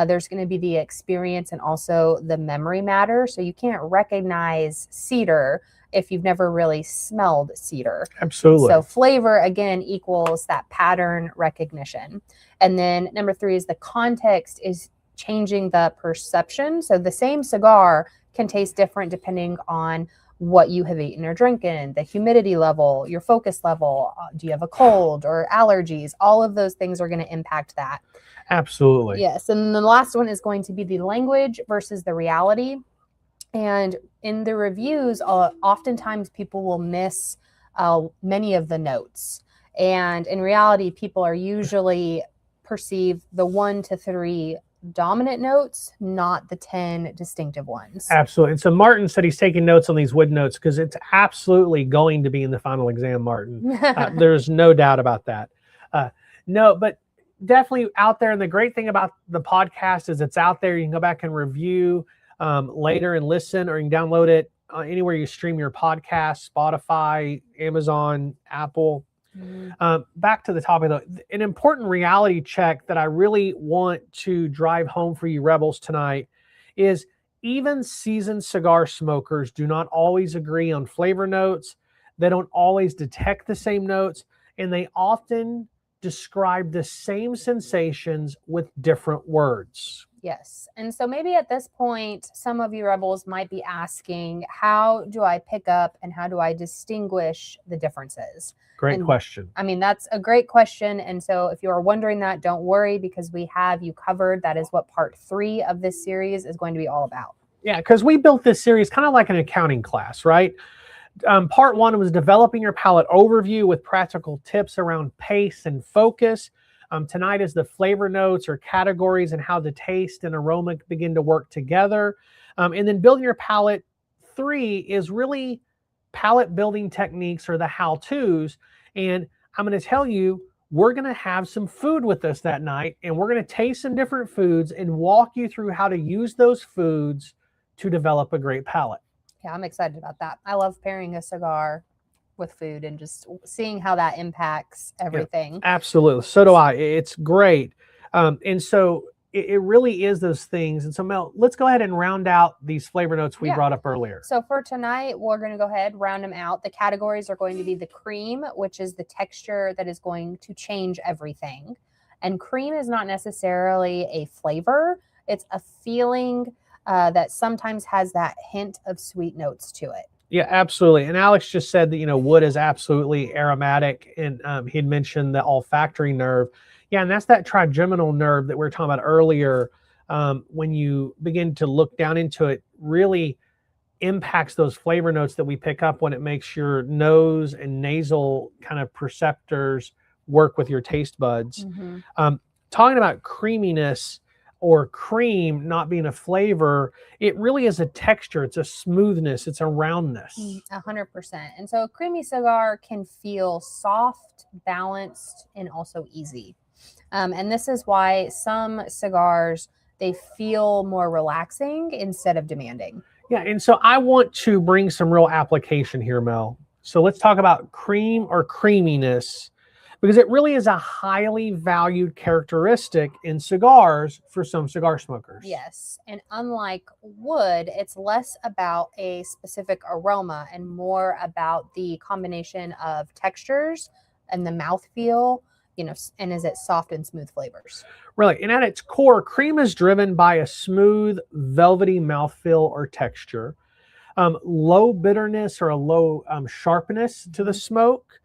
There's going to be the experience and also the memory matter. So you can't recognize cedar if you've never really smelled cedar. Absolutely. So flavor, again, equals that pattern recognition. And then number 3 is the context is changing the perception. So the same cigar can taste different depending on what you have eaten or drinking, the humidity level, your focus level, do you have a cold or allergies? All of those things are going to impact that. Absolutely. Yes. And the last one is going to be the language versus the reality. And in the reviews, oftentimes people will miss many of the notes. And in reality, people are usually perceive the 1 to 3 dominant notes, not the 10 distinctive ones. Absolutely. And so Martin said he's taking notes on these wood notes because it's absolutely going to be in the final exam, Martin. There's no doubt about that. No, but definitely out there. And the great thing about the podcast is it's out there. You can go back and review later and listen, or you can download it anywhere you stream your podcast, Spotify, Amazon, Apple. Back to the topic though, an important reality check that I really want to drive home for you rebels tonight is even seasoned cigar smokers do not always agree on flavor notes. They don't always detect the same notes, and they often describe the same sensations with different words. Yes. And so maybe at this point, some of you rebels might be asking, how do I pick up and how do I distinguish the differences? Great question. I mean, that's a great question. And so if you are wondering that, don't worry, because we have you covered. That is what part 3 of this series is going to be all about. Yeah, because we built this series kind of like an accounting class, right? Part 1 was developing your palate overview with practical tips around pace and focus. Tonight is the flavor notes or categories and how the taste and aroma begin to work together. And then building your palate 3 is really palate building techniques, or the how-tos. And I'm going to tell you, we're going to have some food with us that night, and we're going to taste some different foods and walk you through how to use those foods to develop a great palate. Yeah, I'm excited about that. I love pairing a cigar with food and just seeing how that impacts everything. Yeah, absolutely. So do I. It's great. And so it really is those things. And so Mel, let's go ahead and round out these flavor notes we brought up earlier. So for tonight, we're going to go ahead, round them out. The categories are going to be the cream, which is the texture that is going to change everything. And cream is not necessarily a flavor. It's a feeling that sometimes has that hint of sweet notes to it. Yeah, absolutely. And Alex just said that, wood is absolutely aromatic. And he'd mentioned the olfactory nerve. Yeah, and that's that trigeminal nerve that we were talking about earlier. When you begin to look down into it, really impacts those flavor notes that we pick up when it makes your nose and nasal kind of perceptors work with your taste buds. Talking about creaminess or cream not being a flavor, it really is a texture. It's a smoothness. It's a roundness. 100%. And so a creamy cigar can feel soft, balanced, and also easy. And this is why some cigars, they feel more relaxing instead of demanding. Yeah, and so I want to bring some real application here, Mel. So let's talk about cream or creaminess, because it really is a highly valued characteristic in cigars for some cigar smokers. Yes, and unlike wood, it's less about a specific aroma and more about the combination of textures and the mouthfeel, and is it soft and smooth flavors? Really, and at its core, cream is driven by a smooth, velvety mouthfeel or texture, low bitterness or a low sharpness to the smoke.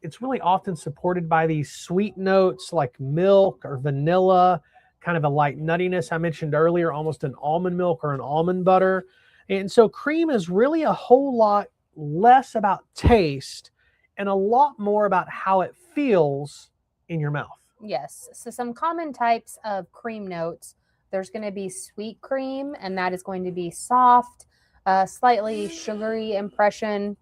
It's really often supported by these sweet notes like milk or vanilla, kind of a light nuttiness. I mentioned earlier, almost an almond milk or an almond butter. And so cream is really a whole lot less about taste and a lot more about how it feels in your mouth. Yes. So some common types of cream notes, there's going to be sweet cream, and that is going to be soft, slightly sugary impression.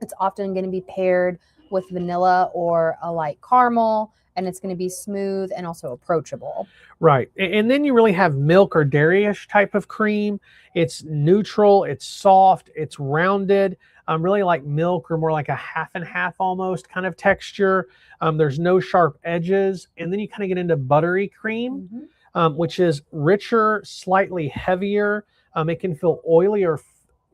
It's often going to be paired with vanilla or a light caramel, and it's going to be smooth and also approachable. Right. And then you really have milk or dairy-ish type of cream. It's neutral, it's soft, it's rounded, really like milk or more like a half and half almost kind of texture. There's no sharp edges. And then you kind of get into buttery cream, which is richer, slightly heavier. It can feel oily or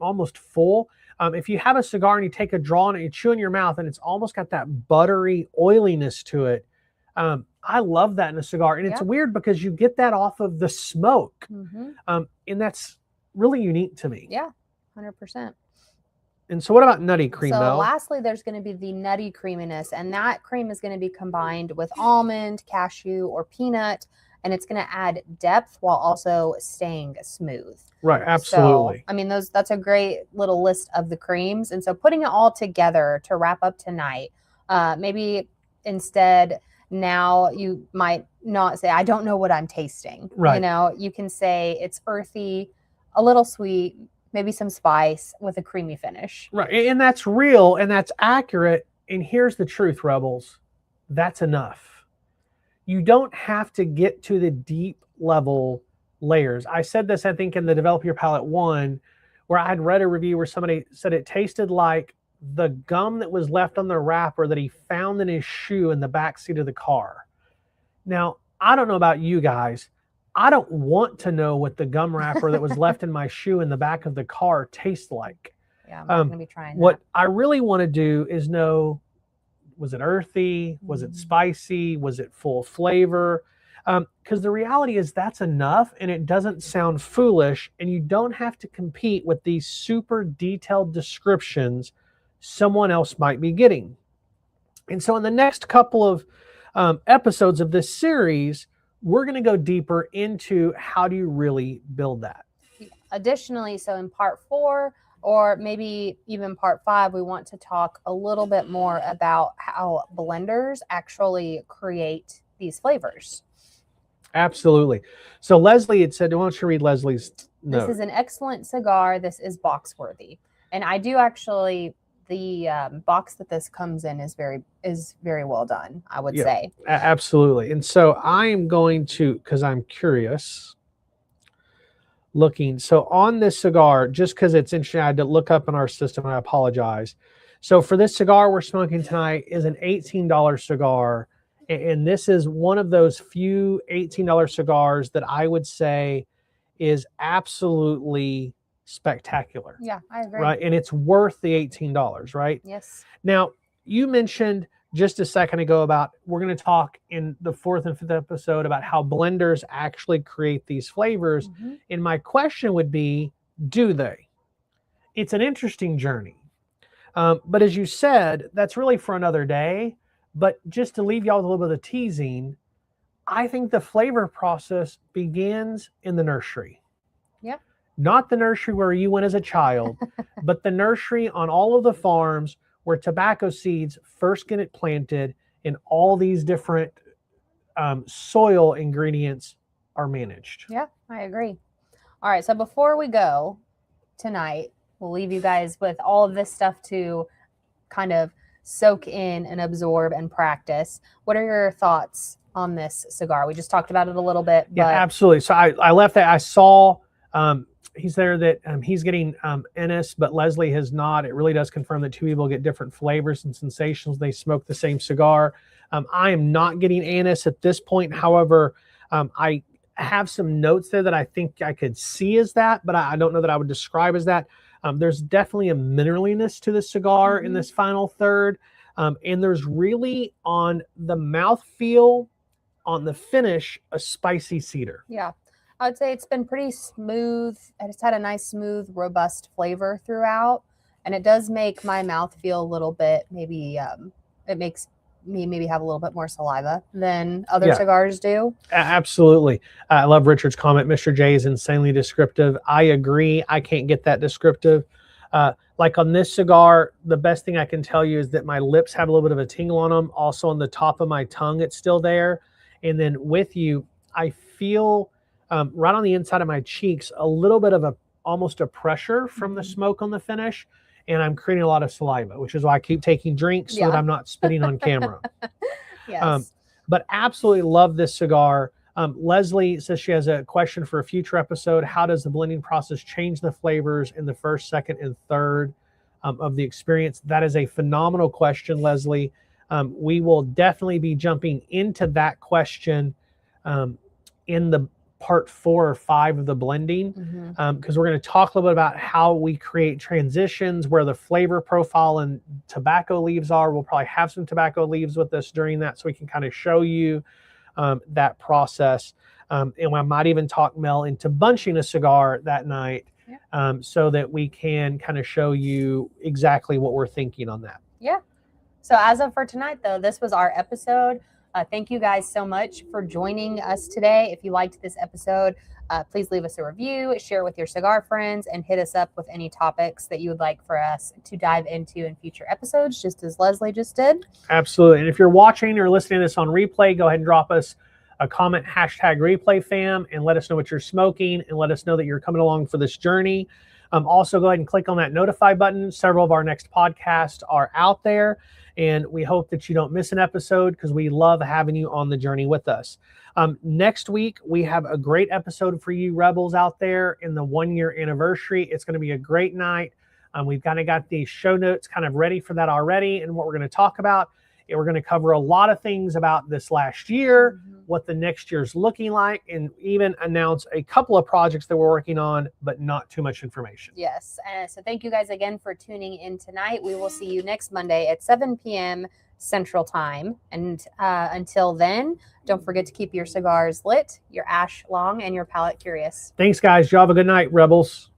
almost full. If you have a cigar and you take a draw on it, you chew in your mouth, and it's almost got that buttery oiliness to it. I love that in a cigar. And it's weird because you get that off of the smoke. And that's really unique to me. Yeah, 100%. And so what about nutty cream, So Mel? lastly, there's going to be the nutty creaminess, and that cream is going to be combined with almond, cashew, or peanut, and it's going to add depth while also staying smooth. Right, absolutely. So, I mean, that's a great little list of the creams. And so putting it all together to wrap up tonight, maybe instead Now you might not say, I don't know what I'm tasting. Right. You know, you can say it's earthy, a little sweet, maybe some spice with a creamy finish. Right. And that's real and that's accurate. And here's the truth, Rebels. That's enough. You don't have to get to the deep level layers. I said this, I think, in the Develop Your Palate 1, where I had read a review where somebody said it tasted like the gum that was left on the wrapper that he found in his shoe in the back seat of the car. Now, I don't know about you guys. I don't want to know what the gum wrapper that was left in my shoe in the back of the car tastes like. Yeah, I'm not going to be trying What that. I really want to do is know, was it earthy? Was it spicy? Was it full flavor? Because the reality is that's enough, and it doesn't sound foolish, and you don't have to compete with these super detailed descriptions someone else might be getting. And so in the next couple of episodes of this series, we're going to go deeper into how do you really build that. Additionally, so in part 4, or maybe even part 5, we want to talk a little bit more about how blenders actually create these flavors. Absolutely. So Leslie had said, why don't you read Leslie's note? This is an excellent cigar. This is box worthy. And I do actually, the box that this comes in is very well done, I would say. Absolutely. And so I am going to, because I'm curious, looking. So on this cigar, just because it's interesting, I had to look up in our system, and I apologize. So for this cigar we're smoking tonight is an $18 cigar. And this is one of those few $18 cigars that I would say is absolutely spectacular. Yeah, I agree. Right. And it's worth the $18, right? Yes. Now, you mentioned just a second ago about we're going to talk in the 4th and 5th episode about how blenders actually create these flavors. Mm-hmm. And my question would be, do they? It's an interesting journey. But as you said, that's really for another day. But just to leave y'all with a little bit of teasing, I think the flavor process begins in the nursery. Yeah. Not the nursery where you went as a child, but the nursery on all of the farms where tobacco seeds first get planted and all these different soil ingredients are managed. Yeah, I agree. All right, so before we go tonight, we'll leave you guys with all of this stuff to kind of soak in and absorb and practice. What are your thoughts on this cigar? We just talked about it a little bit. But... Yeah, absolutely. So I left that. I saw he's there that he's getting anise, but Leslie has not. It really does confirm that two people get different flavors and sensations. They smoke the same cigar. I am not getting anise at this point. However, I have some notes there that I think I could see as that, but I don't know that I would describe as that. There's definitely a mineraliness to the cigar in this final third. And there's really on the mouthfeel, on the finish, a spicy cedar. Yeah. I would say it's been pretty smooth. It's had a nice, smooth, robust flavor throughout. And it does make my mouth feel a little bit, maybe it makes me maybe have a little bit more saliva than other cigars do. Absolutely. I love Richard's comment. Mr. J is insanely descriptive. I agree. I can't get that descriptive. Like on this cigar, the best thing I can tell you is that my lips have a little bit of a tingle on them. Also on the top of my tongue, it's still there. And then with you, I feel right on the inside of my cheeks, a little bit of almost a pressure from the smoke on the finish. And I'm creating a lot of saliva, which is why I keep taking drinks so that I'm not spitting on camera. Yes. But absolutely love this cigar. Leslie says she has a question for a future episode. How does the blending process change the flavors in the first, second, and third of the experience? That is a phenomenal question, Leslie. We will definitely be jumping into that question in the part 4 or 5 of the blending, because we're going to talk a little bit about how we create transitions, where the flavor profile and tobacco leaves are. We'll probably have some tobacco leaves with us during that, so we can kind of show you that process. And I might even talk Mel into bunching a cigar that night, so that we can kind of show you exactly what we're thinking on that. Yeah. So as of for tonight, though, this was our episode. Thank you guys so much for joining us today. If you liked this episode, Please leave us a review, share with your cigar friends, and hit us up with any topics that you would like for us to dive into in future episodes, just as Leslie just did. Absolutely. And if you're watching or listening to this on replay, go ahead and drop us a comment, #ReplayFam, and let us know what you're smoking and let us know that you're coming along for this journey. Also, go ahead and click on that notify button. Several of our next podcasts are out there, and we hope that you don't miss an episode because we love having you on the journey with us. Next week, we have a great episode for you Rebels out there in the 1-year anniversary. It's going to be a great night. We've kind of got the show notes kind of ready for that already and what we're going to talk about. And we're going to cover a lot of things about this last year, what the next year's looking like, and even announce a couple of projects that we're working on, but not too much information. Yes. So thank you guys again for tuning in tonight. We will see you next Monday at 7 p.m. Central Time. And until then, don't forget to keep your cigars lit, your ash long, and your palate curious. Thanks, guys. You have a good night, Rebels.